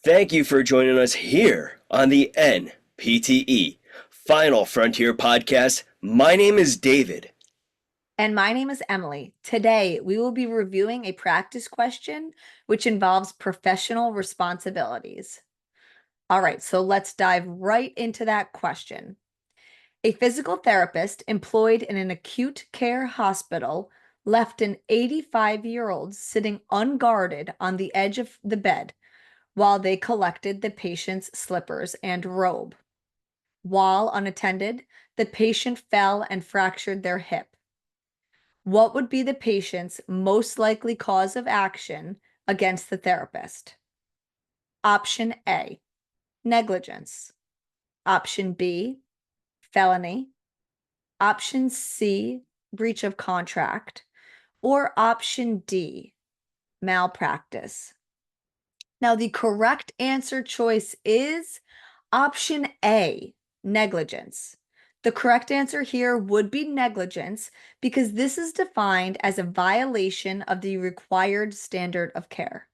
Thank you for joining us here on the NPTE Final Frontier Podcast. My name is David. And my name is Emily. Today, we will be reviewing a practice question which involves professional responsibilities. All right, so let's dive right into that question. A physical therapist employed in an acute care hospital left an 85-year-old sitting unguarded on the edge of the bed while they collected the patient's slippers and robe. While unattended, the patient fell and fractured their hip. What would be the patient's most likely cause of action against the therapist? Option A, negligence. Option B, felony. Option C, breach of contract. Or option D, malpractice. Now, the correct answer choice is option A, negligence. The correct answer here would be negligence because this is defined as a violation of the required standard of care.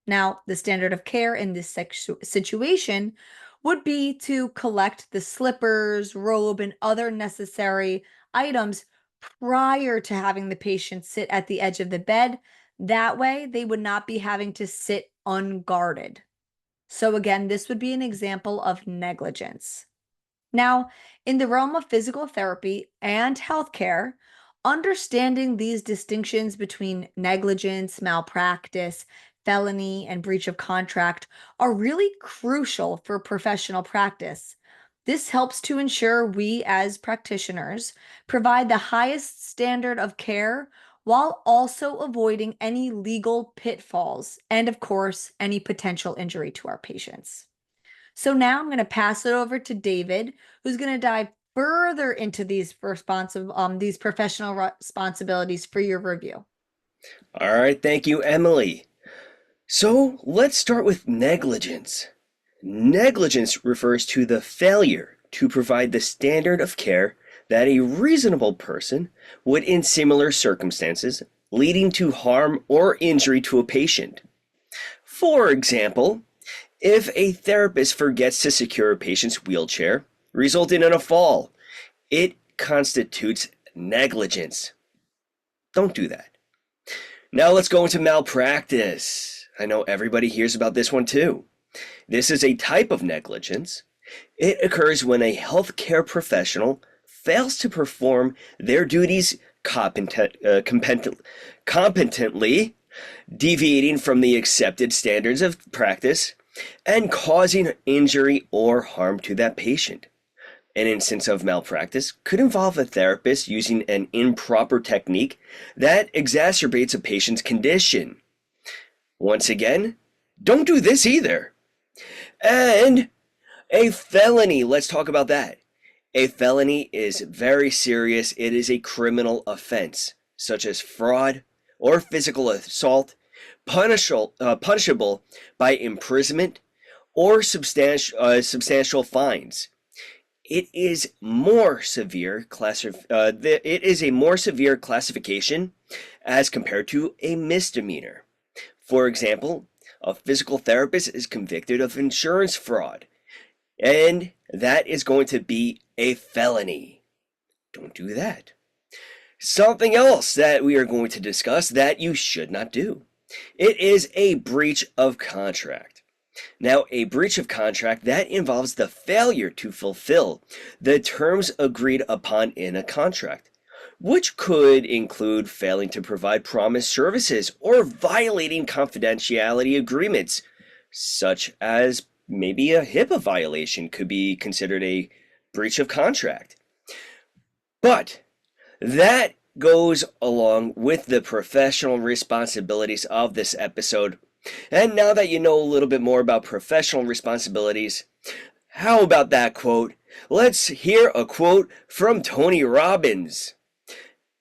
Now, the standard of care in this situation would be to collect the slippers, robe, and other necessary items prior to having the patient sit at the edge of the bed. That way, they would not be having to sit unguarded. So again, this would be an example of negligence. Now, in the realm of physical therapy and healthcare, understanding these distinctions between negligence, malpractice, felony, and breach of contract are really crucial for professional practice. This helps to ensure we, as practitioners, provide the highest standard of care while also avoiding any legal pitfalls and, of course, any potential injury to our patients. So now I'm going to pass it over to David, who's going to dive further into these professional responsibilities for your review. All right, thank you, Emily. So let's start with negligence. Negligence refers to the failure to provide the standard of care that a reasonable person would in similar circumstances, leading to harm or injury to a patient. For example, if a therapist forgets to secure a patient's wheelchair, resulting in a fall, it constitutes negligence. Don't do that. Now let's go into malpractice. I know everybody hears about this one too. This is a type of negligence. It occurs when a healthcare professional fails to perform their duties competently, deviating from the accepted standards of practice, and causing injury or harm to that patient. An instance of malpractice could involve a therapist using an improper technique that exacerbates a patient's condition. Once again, don't do this either. And a felony, let's talk about that. A felony is very serious. It is a criminal offense, such as fraud or physical assault, punishable by imprisonment or substantial fines. It is more severe it is a more severe classification as compared to a misdemeanor. For example, a physical therapist is convicted of insurance fraud, and that is going to be a felony. Don't do that. Something else that we are going to discuss that you should not do. It is a breach of contract. Now, a breach of contract, that involves the failure to fulfill the terms agreed upon in a contract, which could include failing to provide promised services or violating confidentiality agreements, such as maybe a HIPAA violation could be considered a breach of contract. But that goes along with the professional responsibilities of this episode. And now that you know a little bit more about professional responsibilities, how about that quote? Let's hear a quote from Tony Robbins.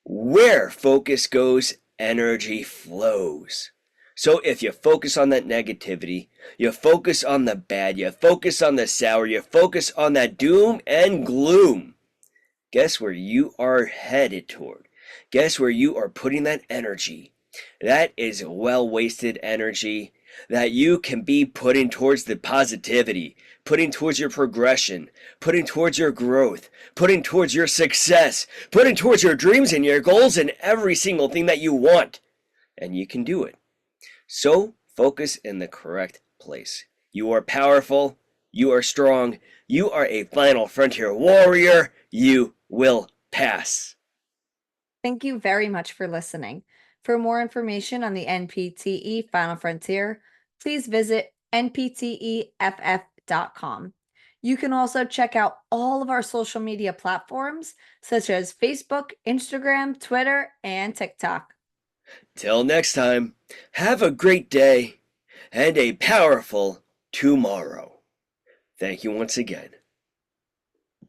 Where focus goes, energy flows. So if you focus on that negativity, you focus on the bad, you focus on the sour, you focus on that doom and gloom, guess where you are headed toward? Guess where you are putting that energy? That is well-wasted energy. that you can be putting towards the positivity, putting towards your progression, putting towards your growth, putting towards your success, putting towards your dreams and your goals and every single thing that you want. And you can do it. So focus in the correct place. You are powerful. You are strong. You are a final frontier warrior. You will pass. Thank you very much for listening. For more information on the NPTE Final Frontier, please visit NPTEFF.com. You can also check out all of our social media platforms such as Facebook, Instagram, Twitter, and TikTok. Till next time, have a great day and a powerful tomorrow. Thank you once again.